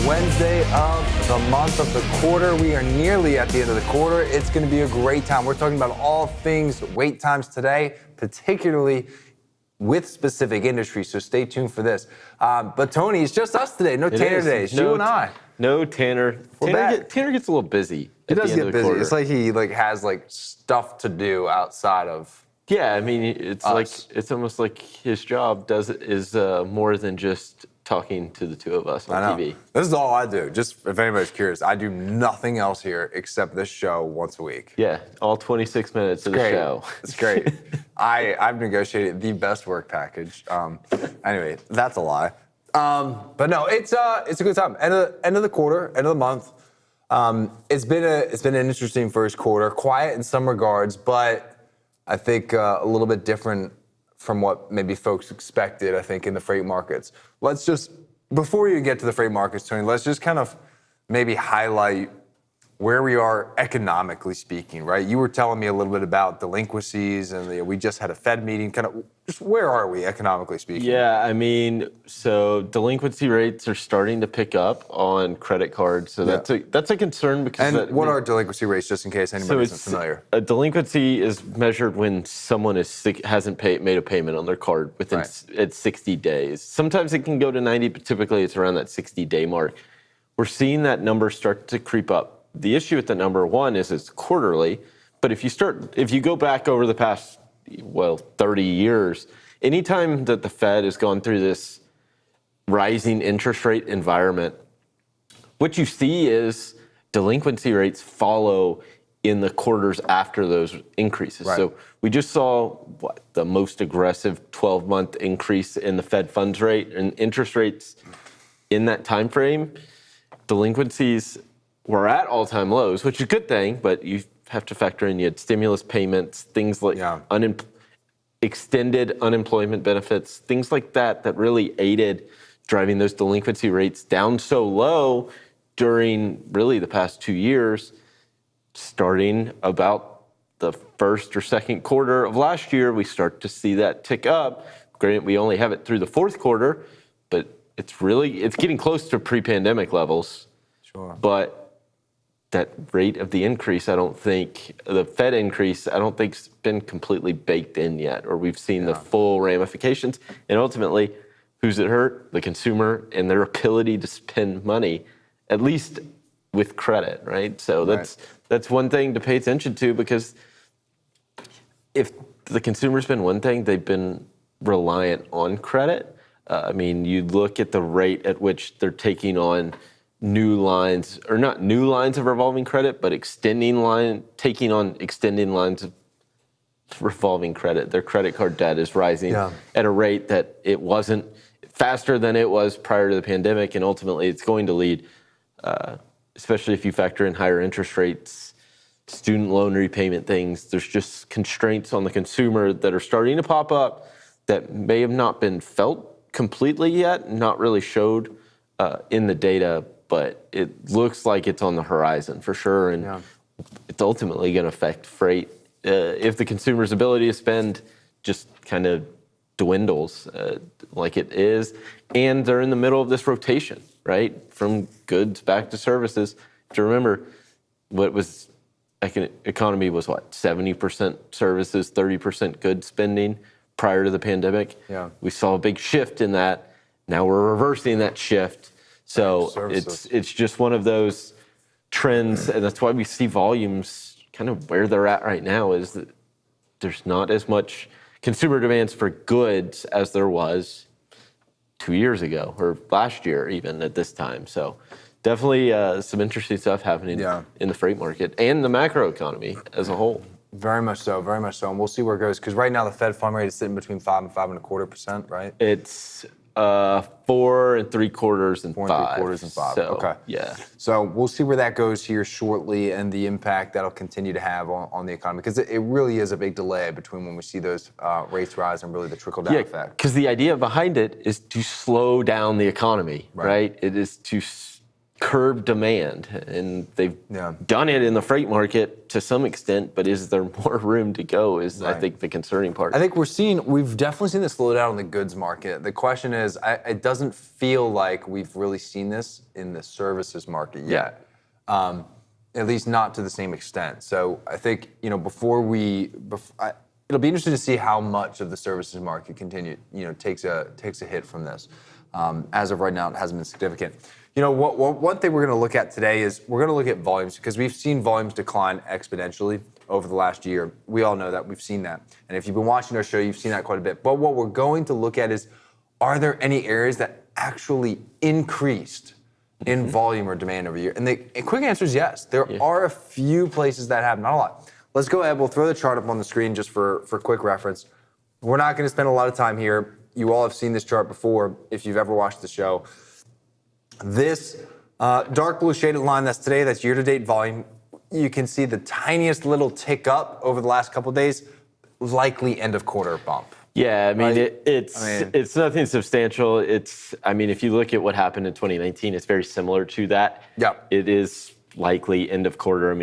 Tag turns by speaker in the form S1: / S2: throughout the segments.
S1: Wednesday of the month of the quarter. We are nearly at the end of the quarter. It's going to be a great time. We're talking about all things wait times today, particularly with specific industries, so stay tuned for this. But Tony, it's just us today. No Tanner today. It's you and I.
S2: No Tanner. Tanner gets a little busy.
S1: He does get busy. It's like he has stuff to do outside of.
S2: Yeah, I mean, it's it's almost like his job is more than just talking to the two of us on TV.
S1: This is all I do. Just if anybody's curious, I do nothing else here except this show once a week.
S2: Yeah, all 26 minutes of the show.
S1: It's great. I've negotiated the best work package. Anyway, that's a lie. But no, it's a good time. End of the quarter, end of the month. It's been an interesting first quarter, quiet in some regards, but I think a little bit different from what maybe folks expected, I think, in the freight markets. Let's just, before you get to the freight markets, Tony, let's just kind of maybe highlight where we are economically speaking, right? You were telling me a little bit about delinquencies, and we just had a Fed meeting. Kind of, just where are we economically speaking?
S2: Yeah, I mean, so delinquency rates are starting to pick up on credit cards, so that's a concern because.
S1: And what are delinquency rates, just in case anybody isn't familiar?
S2: A delinquency is measured when someone hasn't made a payment on their card within at 60 days. Sometimes it can go to 90, but typically it's around that 60-day mark. We're seeing that number start to creep up. The issue with the number one is it's quarterly, but if you go back over the past 30 years, anytime that the Fed has gone through this rising interest rate environment, what you see is delinquency rates follow in the quarters after those increases. Right. So we just saw the most aggressive 12-month increase in the Fed funds rate and interest rates in that time frame. Delinquencies were at all-time lows, which is a good thing, but you have to factor in you had stimulus payments, things like extended unemployment benefits, things like that really aided driving those delinquency rates down so low during really the past 2 years. Starting about the first or second quarter of last year, we start to see that tick up. Granted, we only have it through the fourth quarter, but it's getting close to pre-pandemic levels.
S1: Sure.
S2: But that rate of the increase, the Fed increase, I don't think's been completely baked in yet, or we've seen the full ramifications. And ultimately, who's it hurt? The consumer and their ability to spend money, at least with credit, right? So that's one thing to pay attention to, because if the consumer's been one thing, they've been reliant on credit. I mean, you look at the rate at which they're taking on new lines, or not new lines of revolving credit, but taking on extending lines of revolving credit. Their credit card debt is rising at a rate that it wasn't faster than it was prior to the pandemic, and ultimately it's going to lead, especially if you factor in higher interest rates, student loan repayment things, there's just constraints on the consumer that are starting to pop up that may have not been felt completely yet, not really showed in the data, but it looks like it's on the horizon for sure, and it's ultimately going to affect freight if the consumer's ability to spend just kind of dwindles like it is, and they're in the middle of this rotation, right, from goods back to services. To remember, economy was 70% services, 30% goods spending prior to the pandemic. Yeah. We saw a big shift in that. Now we're reversing that shift. So it's just one of those trends, and that's why we see volumes kind of where they're at right now, is that there's not as much consumer demands for goods as there was 2 years ago, or last year even at this time. So definitely some interesting stuff happening in the freight market and the macro economy as a whole.
S1: Very much so, and we'll see where it goes, because right now the Fed fund rate is sitting between 5 and 5.25%, right?
S2: It's 4 3/4 and 5.
S1: 4 3/4 and 5.
S2: So,
S1: okay.
S2: Yeah.
S1: So we'll see where that goes here shortly, and the impact that'll continue to have on the economy, because it really is a big delay between when we see those rates rise and really the trickle down effect.
S2: Because the idea behind it is to slow down the economy, right? It is to curb demand, and they've done it in the freight market to some extent, but is there more room to go is, I think, the concerning part.
S1: I think we've definitely seen the slowdown in the goods market. The question is, it doesn't feel like we've really seen this in the services market yet. At least not to the same extent. So I think, it'll be interesting to see how much of the services market takes a hit from this. As of right now, it hasn't been significant. One thing we're going to look at today is we're going to look at volumes, because we've seen volumes decline exponentially over the last year. We all know that. We've seen that. And if you've been watching our show, you've seen that quite a bit. But what we're going to look at is, are there any areas that actually increased in volume or demand over the year? And the quick answer is yes. There are a few places that have, not a lot. Let's go ahead. We'll throw the chart up on the screen just for quick reference. We're not going to spend a lot of time here. You all have seen this chart before if you've ever watched the show. This dark blue shaded line, that's today, that's year-to-date volume. You can see the tiniest little tick up over the last couple of days, likely end of quarter bump.
S2: Yeah, I mean, it's nothing substantial. If you look at what happened in 2019, it's very similar to that.
S1: Yeah.
S2: It is likely end of quarter.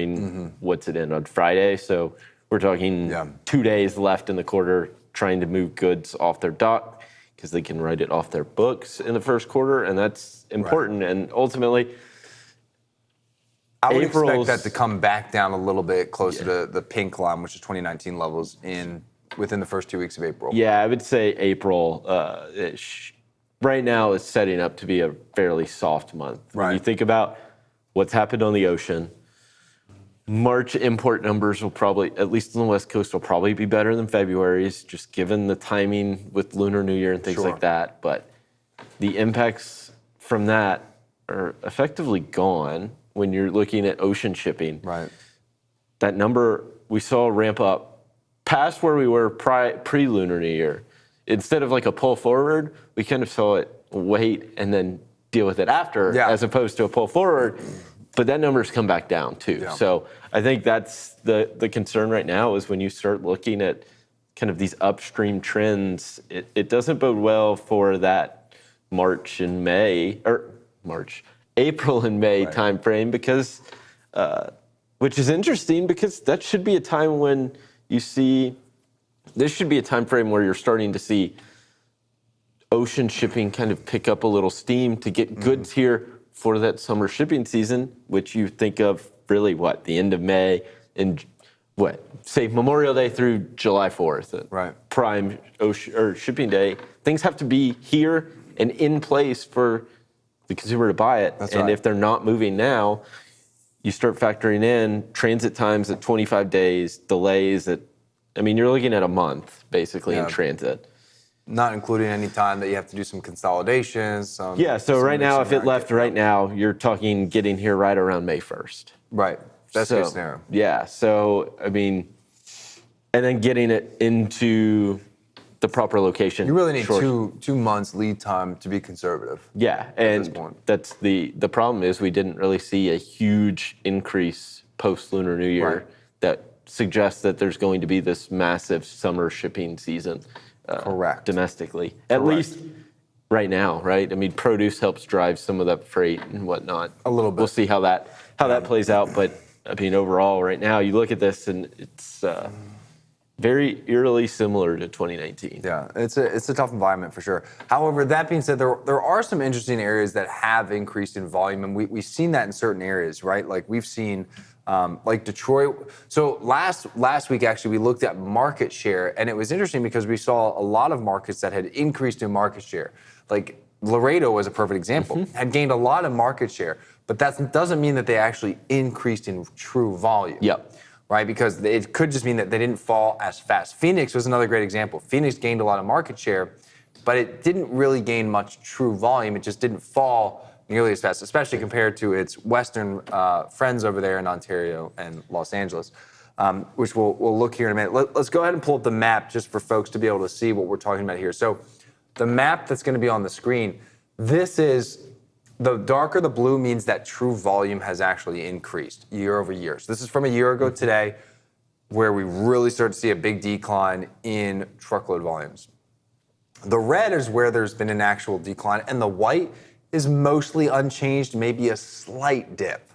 S2: What's it in on Friday? So we're talking 2 days left in the quarter, trying to move goods off their dock because they can write it off their books in the first quarter, and that's important. Right. And ultimately,
S1: I would expect that to come back down a little bit closer to the pink line, which is 2019 levels within the first 2 weeks of April.
S2: Yeah, I would say April right now is setting up to be a fairly soft month. When you think about what's happened on the ocean, March import numbers will probably, at least on the West Coast, will probably be better than February's, just given the timing with Lunar New Year and things like that. But the impacts from that are effectively gone when you're looking at ocean shipping.
S1: Right.
S2: That number we saw ramp up past where we were pre-Lunar New Year. Instead of like a pull forward, we kind of saw it wait and then deal with it after, as opposed to a pull forward. But that number's come back down too. Yeah. So I think that's the concern right now is when you start looking at kind of these upstream trends, it doesn't bode well for that April and May timeframe, because which is interesting, because that should be a time when this should be a time frame where you're starting to see ocean shipping kind of pick up a little steam to get goods here for that summer shipping season, which you think of really the end of May and say Memorial Day through July 4th, prime ocean or shipping day. Things have to be here and in place for the consumer to buy it. And if they're not moving now, you start factoring in transit times at 25 days, delays you're looking at a month basically in transit.
S1: Not including any time that you have to do some consolidations.
S2: So right now, if it left right now, you're talking getting here right around May 1st.
S1: Right. That's the scenario.
S2: Yeah. So, and then getting it into the proper location.
S1: You really need two months lead time to be conservative.
S2: Yeah. And that's the problem is we didn't really see a huge increase post-Lunar New Year that suggests that there's going to be this massive summer shipping season. Domestically, at least right now, right? Produce helps drive some of that freight and whatnot.
S1: A little bit.
S2: We'll see how that plays out. But overall, right now, you look at this and it's very eerily similar to 2019.
S1: Yeah, it's a tough environment for sure. However, that being said, there are some interesting areas that have increased in volume, and we've seen that in certain areas, right? Like we've seen. Like Detroit. So last week, actually, we looked at market share, and it was interesting because we saw a lot of markets that had increased in market share. Like Laredo was a perfect example, had gained a lot of market share, but that doesn't mean that they actually increased in true volume.
S2: Yep.
S1: Right, because it could just mean that they didn't fall as fast. Phoenix was another great example. Phoenix gained a lot of market share, but it didn't really gain much true volume. It just didn't fall nearly as fast, especially compared to its western friends over there in Ontario and Los Angeles, which we'll look here in a minute. Let's go ahead and pull up the map just for folks to be able to see what we're talking about here. So the map that's going to be on the screen, this is, the darker the blue means that true volume has actually increased year over year. So this is from a year ago today, where we really start to see a big decline in truckload volumes. The red is where there's been an actual decline, and the white is mostly unchanged, maybe a slight dip.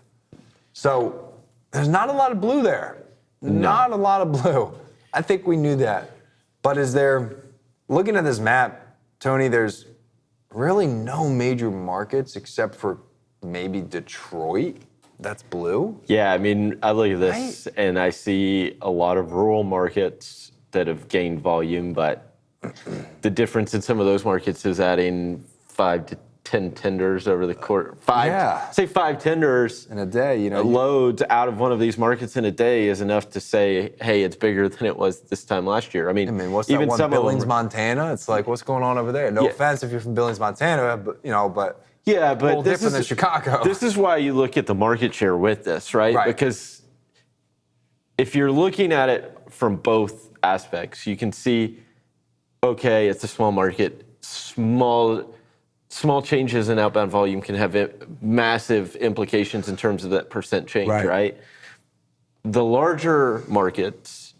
S1: So there's not a lot of blue there. Not a lot of blue. I think we knew that. But looking at this map, Tony, there's really no major markets except for maybe Detroit that's blue.
S2: Yeah, I mean, I look at this and I see a lot of rural markets that have gained volume, but the difference in some of those markets is adding 5 to 10 tenders over the course. Say 5 tenders
S1: in a day.
S2: Loads out of one of these markets in a day is enough to say, hey, it's bigger than it was this time last year. I mean
S1: what's that one? Billings, Montana. It's like, what's going on over there? No offense if you're from Billings, Montana, but but
S2: yeah, but
S1: a little different than Chicago.
S2: This is why you look at the market share with this, right? Because if you're looking at it from both aspects, you can see, okay, it's a small market, small changes in outbound volume can have massive implications in terms of that percent change, right? The larger markets,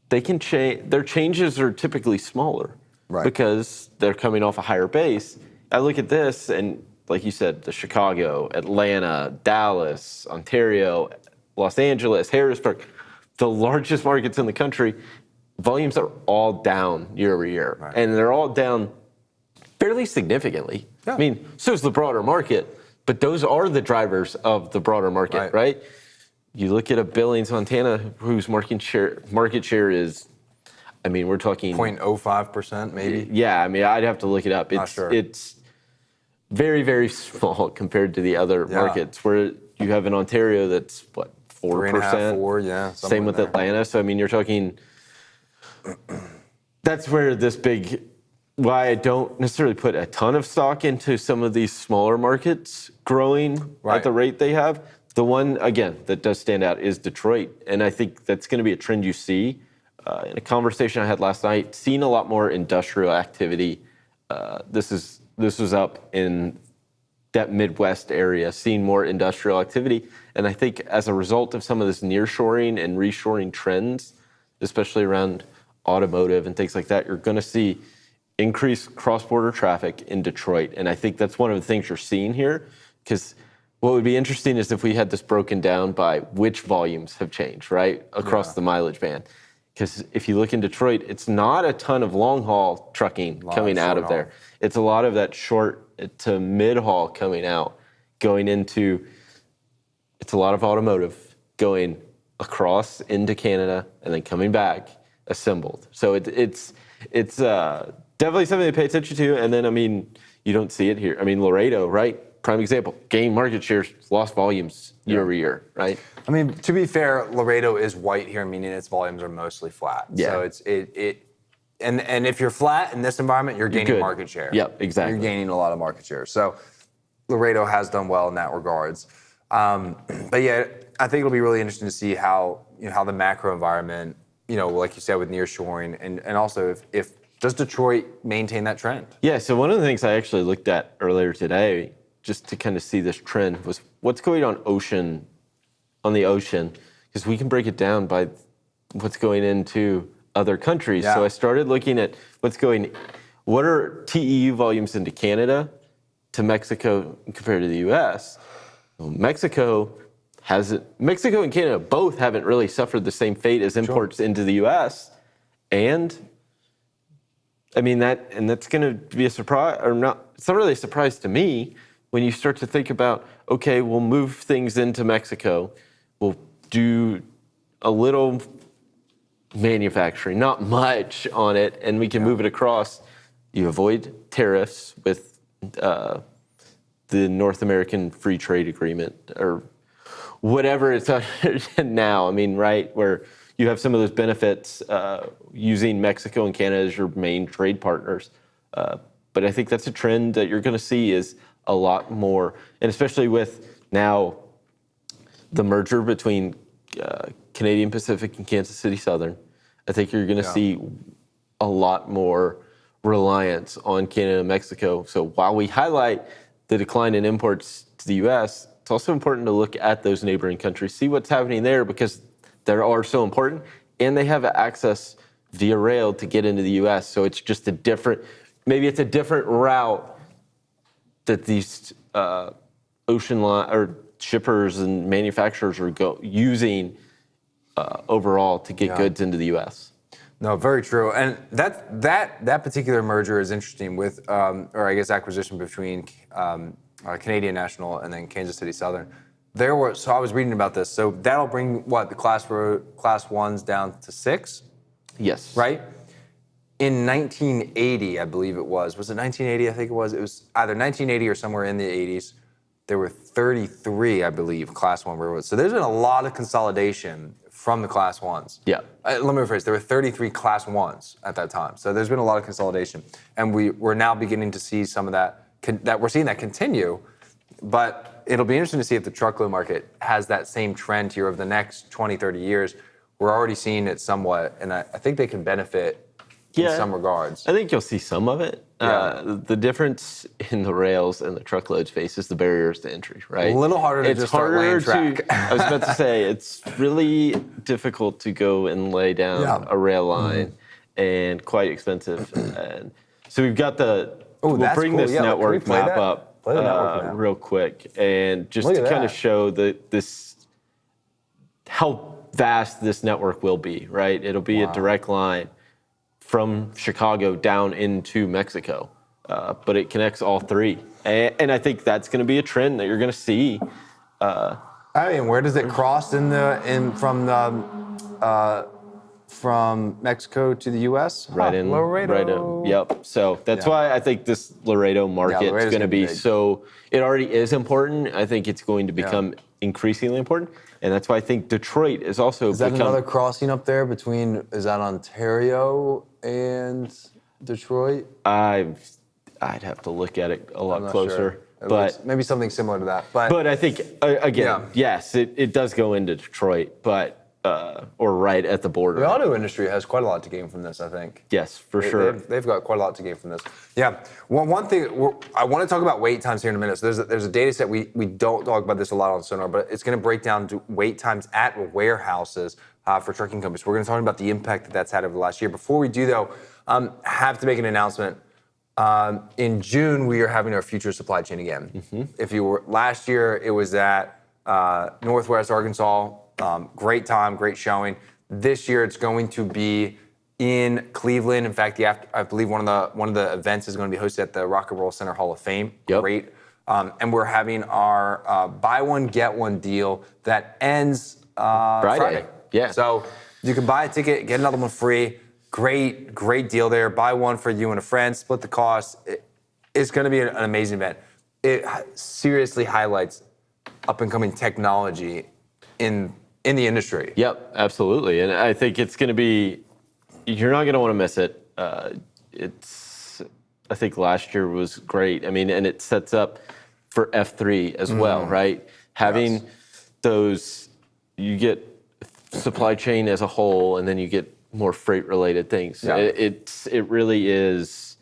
S2: they can change. Their changes are typically smaller because they're coming off a higher base. I look at this, and like you said, the Chicago, Atlanta, Dallas, Ontario, Los Angeles, Harrisburg, the largest markets in the country, volumes are all down year over year. And they're all down fairly significantly. I mean, so is the broader market, but those are the drivers of the broader market, right? You look at a Billings, Montana, whose market share is, I mean, we're talking
S1: 0.05% maybe.
S2: Yeah, I mean, I'd have to look it up. It's very, very small compared to the other markets where you have in Ontario that's what, 4%?
S1: 3.5, 4,
S2: Same with Atlanta. So I mean, you're talking. That's where why I don't necessarily put a ton of stock into some of these smaller markets growing at the rate they have. The one, again, that does stand out is Detroit. And I think that's going to be a trend you see. In a conversation I had last night, seeing a lot more industrial activity. This was up in that Midwest area, seeing more industrial activity. And I think as a result of some of this nearshoring and reshoring trends, especially around automotive and things like that, you're going to see increased cross-border traffic in Detroit. And I think that's one of the things you're seeing here, because what would be interesting is if we had this broken down by which volumes have changed, right, across the mileage band. Because if you look in Detroit, it's not a ton of long-haul trucking coming out of there. It's a lot of that short to mid-haul coming out, going into, it's a lot of automotive going across into Canada and then coming back assembled. So it's definitely something to pay attention to. And then, I mean, you don't see it here. I mean, Laredo, right? Prime example, gained market shares, lost volumes year over year, right?
S1: I mean, to be fair, Laredo is white here, meaning its volumes are mostly flat. So and if you're flat in this environment, you're gaining market share.
S2: Yep, exactly.
S1: You're gaining a lot of market share. So Laredo has done well in that regards. But yeah, I think it'll be really interesting to see how the macro environment, like you said, with nearshoring, and also if does Detroit maintain that trend? Yeah.
S2: So one of the things I actually looked at earlier today, just to kind of see this trend, was what's going on the ocean, because we can break it down by what's going into other countries. So I started looking at what are TEU volumes into Canada to Mexico compared to the U.S. Well, Mexico and Canada both haven't really suffered the same fate as imports into the U.S. And I mean that's going to be a surprise, or not? It's not really a surprise to me when you start to think about, okay, we'll move things into Mexico, we'll do a little manufacturing, not much on it, and we can move it across. You avoid tariffs with the North American Free Trade Agreement or whatever it's under now. I mean, right, where you have some of those benefits using Mexico and Canada as your main trade partners. But I think that's a trend that you're going to see is a lot more, and especially with now the merger between Canadian Pacific and Kansas City Southern, I think you're going to see a lot more reliance on Canada and Mexico. So while we highlight the decline in imports to the U.S., it's also important to look at those neighboring countries, see what's happening there, because they are so important, and they have access via rail to get into the U.S. So it's just maybe it's a different route that these ocean line or shippers and manufacturers are using overall to get goods into the U.S.
S1: No, very true. And that particular merger is interesting with, or I guess acquisition between Canadian National and then Kansas City Southern. So I was reading about this. So that'll bring the class 1s down to 6?
S2: Yes.
S1: Right? In 1980, I believe it was. Was it 1980? I think it was. It was either 1980 or somewhere in the 80s. There were 33, I believe, class 1 railroads. So there's been a lot of consolidation from the class 1s.
S2: Yeah.
S1: Let me rephrase. There were 33 class 1s at that time. So there's been a lot of consolidation. And we're now beginning to see some of that we're seeing that continue. But it'll be interesting to see if the truckload market has that same trend here over the next 20, 30 years. We're already seeing it somewhat, and I think they can benefit in some regards.
S2: I think you'll see some of it. The difference in the rails and the truckload space is the barriers to entry, right?
S1: A little harder to just start laying track.
S2: I was about to say, it's really difficult to go and lay down a rail line and quite expensive. And so we've got we'll bring
S1: cool.
S2: this network map up
S1: real
S2: quick, and just to kind of show how vast this network will be, right? It'll be a direct line from Chicago down into Mexico, but it connects all three. And I think that's going to be a trend that you're going to see.
S1: I mean, where does it cross from Mexico to the U.S.?
S2: Right in
S1: Laredo.
S2: Yep. So that's why I think this Laredo market is going to be so. It already is important. I think it's going to become increasingly important, and that's why I think Detroit is also.
S1: Is that another crossing up there between? Is that Ontario and Detroit?
S2: I'd have to look at it a lot closer.
S1: Sure.
S2: But
S1: maybe something similar to that.
S2: But I think yes, it does go into Detroit, but or right at the border.
S1: The auto industry has quite a lot to gain from this, I think.
S2: Yes, for sure.
S1: They've got quite a lot to gain from this. Yeah. One thing I want to talk about wait times here in a minute. So there's a data set we don't talk about this a lot on Sonar, but it's going to break down to wait times at warehouses for trucking companies. We're going to talk about the impact that's had over the last year. Before we do though, have to make an announcement. In June, we are having our Future Supply Chain again. Mm-hmm. If you were last year, it was at Northwest Arkansas. Great time, great showing. This year, it's going to be in Cleveland. In fact, I believe one of the events is going to be hosted at the Rock and Roll Center Hall of Fame.
S2: Yep.
S1: Great. And we're having our buy one get one deal that ends Friday.
S2: Yeah.
S1: So you can buy a ticket, get another one free. Great deal there. Buy one for you and a friend, split the cost. It's going to be an amazing event. It seriously highlights up-and-coming technology in the industry.
S2: Yep, absolutely. And I think it's going to be, you're not going to want to miss it. I think last year was great. I mean, and it sets up for F3 as well, right? Having those, you get supply chain as a whole, and then you get more freight-related things. Yeah. It really is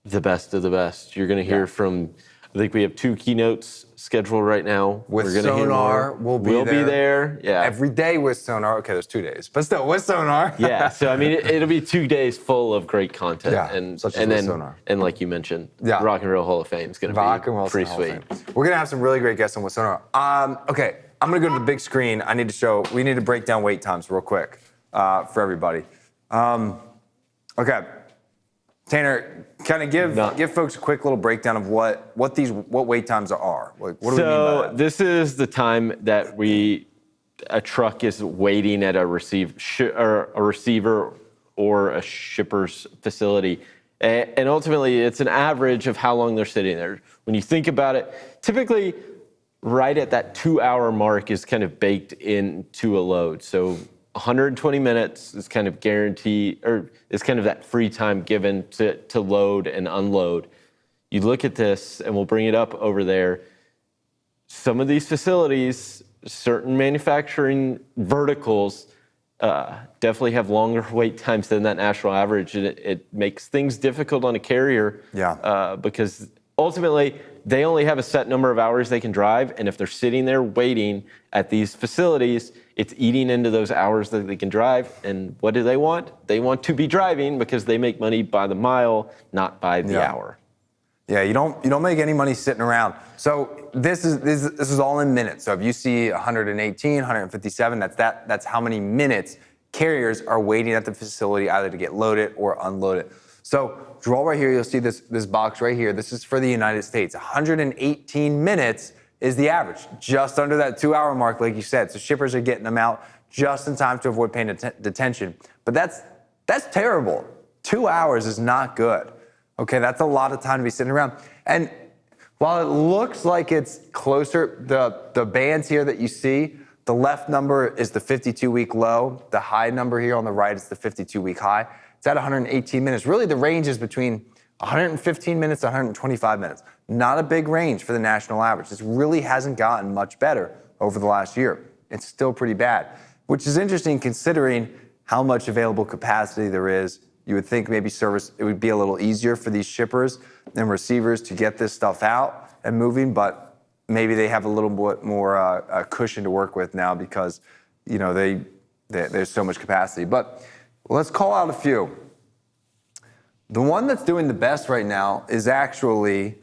S2: the best of the best. You're going to hear from, I think we have 2 keynotes scheduled right now.
S1: With Sonar, we'll be
S2: there. Yeah.
S1: Every day with Sonar. Okay, there's 2 days, but still with Sonar.
S2: Yeah. So I mean, it'll be 2 days full of great content.
S1: Yeah.
S2: And
S1: then Sonar.
S2: And like you mentioned, Rock and Roll Hall of Fame is going to be pretty sweet.
S1: We're going to have some really great guests on with Sonar. Okay, I'm going to go to the big screen. We need to break down wait times real quick for everybody. Okay. Tanner, kind of give folks a quick little breakdown of what wait times are. Like, what do we mean by that?
S2: This is the time that a truck is waiting at a receiver or a shipper's facility, and ultimately it's an average of how long they're sitting there. When you think about it, typically right at that 2-hour mark is kind of baked into a load. So 120 minutes is kind of guaranteed, or is kind of that free time given to load and unload. You look at this, and we'll bring it up over there. Some of these facilities, certain manufacturing verticals, definitely have longer wait times than that national average, and it makes things difficult on a carrier. Because ultimately, they only have a set number of hours they can drive, and if they're sitting there waiting at these facilities, it's eating into those hours that they can drive. And what do? They want to be driving because they make money by the mile, not by the hour.
S1: Yeah, you don't make any money sitting around. So this is all in minutes. So if you see 118, 157, that's how many minutes carriers are waiting at the facility either to get loaded or unloaded. So draw right here, you'll see this box right here. This is for the United States. 118 minutes is the average, just under that 2-hour mark, like you said. So shippers are getting them out just in time to avoid paying detention. But that's terrible. 2 hours is not good. Okay, that's a lot of time to be sitting around. And while it looks like it's closer, the bands here that you see, the left number is the 52-week low. The high number here on the right is the 52-week high. It's at 118 minutes. Really, the range is between 115 minutes and 125 minutes. Not a big range for the national average. This really hasn't gotten much better over the last year. It's still pretty bad, which is interesting considering how much available capacity there is. You would think maybe it would be a little easier for these shippers and receivers to get this stuff out and moving, but maybe they have a little bit more cushion to work with now because, there's so much capacity. But let's call out a few. The one that's doing the best right now is actually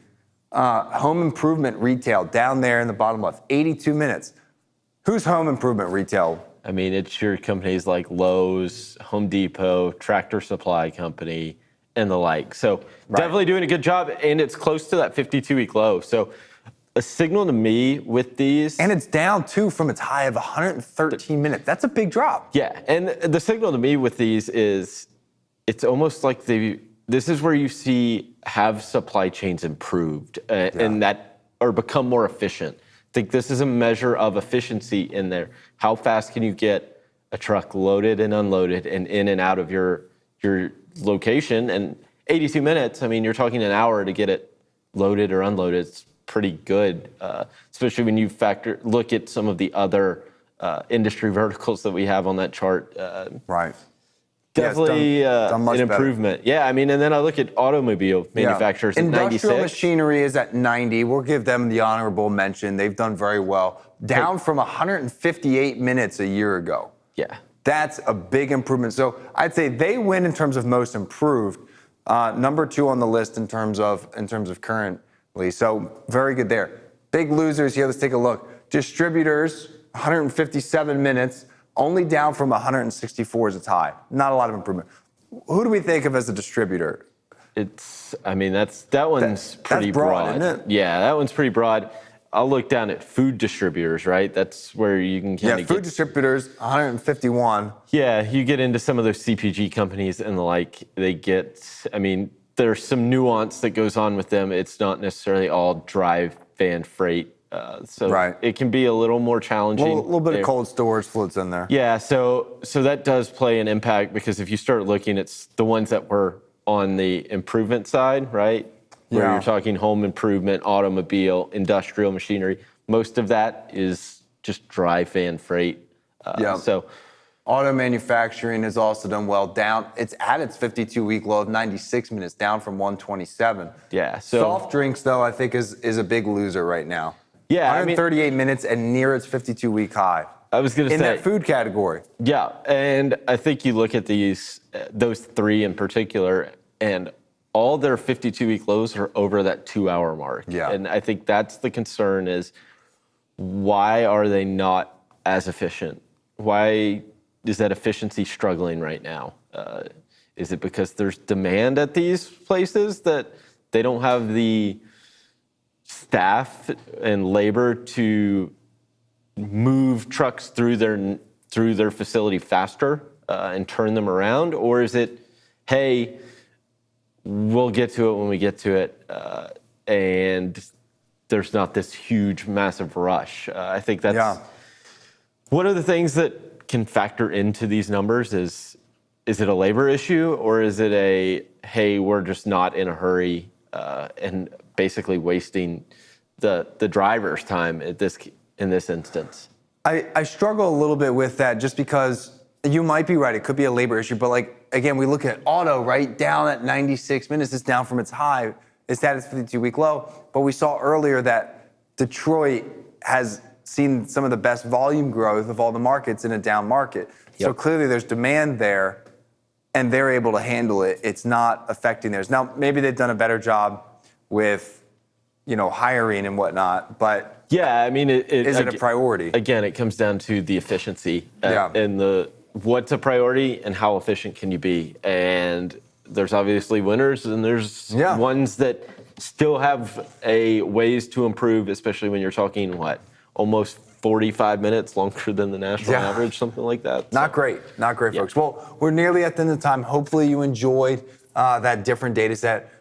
S1: home improvement retail down there in the bottom left, 82 minutes. Who's home improvement retail?
S2: I mean, it's your companies like Lowe's, Home Depot, Tractor Supply Company, and the like. So definitely doing a good job, and it's close to that 52-week low. So a signal to me with these.
S1: And it's down, too, from its high of 113 minutes. That's a big drop.
S2: Yeah, and the signal to me with these is it's almost like this is where you see have supply chains improved and that or become more efficient. I think this is a measure of efficiency in there. How fast can you get a truck loaded and unloaded and in and out of your location? And 82 minutes, I mean, you're talking an hour to get it loaded or unloaded. It's pretty good, especially when you look at some of the other industry verticals that we have on that chart.
S1: Right.
S2: Definitely
S1: done much
S2: an improvement. Better. Yeah, I mean, and then I look at automobile manufacturers at 96.
S1: Industrial machinery is at 90. We'll give them the honorable mention. They've done very well. Down from 158 minutes a year ago.
S2: Yeah.
S1: That's a big improvement. So I'd say they win in terms of most improved. Number 2 on the list in terms of currently. So very good there. Big losers here. Let's take a look. Distributors, 157 minutes. Only down from 164 as its high. Not a lot of improvement. Who do we think of as a distributor?
S2: That one's pretty broad.
S1: Isn't it?
S2: Yeah, that one's pretty broad. I'll look down at food distributors, right? That's where you can kind of
S1: food distributors, 151.
S2: Yeah, you get into some of those CPG companies and the like. There's some nuance that goes on with them. It's not necessarily all dry van freight. It can be a little more challenging.
S1: A little bit of cold storage floats in there.
S2: Yeah, so that does play an impact because if you start looking, it's the ones that were on the improvement side, right? Where you're talking home improvement, automobile, industrial machinery. Most of that is just dry van freight. So
S1: auto manufacturing has also done well. Down, it's at its 52-week low of 96 minutes, down from 127.
S2: Yeah. So
S1: soft drinks, though, I think is a big loser right now.
S2: Yeah,
S1: 138 minutes and near its 52-week high.
S2: I was going to say
S1: in that food category.
S2: Yeah, and I think you look at those 3 in particular, and all their 52-week lows are over that 2-hour mark.
S1: Yeah.
S2: And I think that's the concern is why are they not as efficient? Why is that efficiency struggling right now? Is it because there's demand at these places that they don't have the staff and labor to move trucks through their facility faster and turn them around? Or is it, hey, we'll get to it when we get to it, and there's not this huge, massive rush? I think that's one of the things that can factor into these numbers is it a labor issue or is it a, hey, we're just not in a hurry and basically wasting the driver's time in this instance?
S1: I struggle a little bit with that just because you might be right. It could be a labor issue. But again, we look at auto, right? Down at 96 minutes. It's down from its high. It's at its 52-week low. But we saw earlier that Detroit has seen some of the best volume growth of all the markets in a down market. Yep. So clearly there's demand there and they're able to handle it. It's not affecting theirs. Now, maybe they've done a better job with, hiring and whatnot, but
S2: Yeah, I mean,
S1: is it a priority?
S2: Again, it comes down to the efficiency and what's a priority and how efficient can you be. And there's obviously winners and there's ones that still have a ways to improve, especially when you're talking almost 45 minutes longer than the national average, something like that.
S1: Not great, folks. Well, we're nearly at the end of the time. Hopefully you enjoyed that different data set.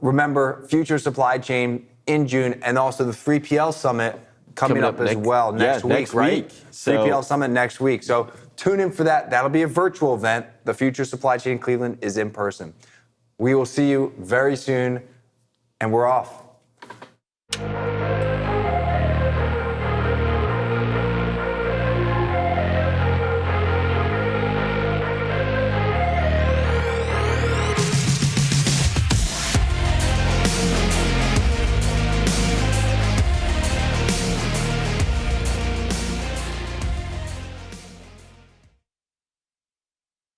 S1: Remember, Future Supply Chain in June, and also the 3PL Summit coming up as well next week, right? 3PL Summit next week. So tune in for that. That'll be a virtual event. The Future Supply Chain Cleveland is in person. We will see you very soon, and we're off.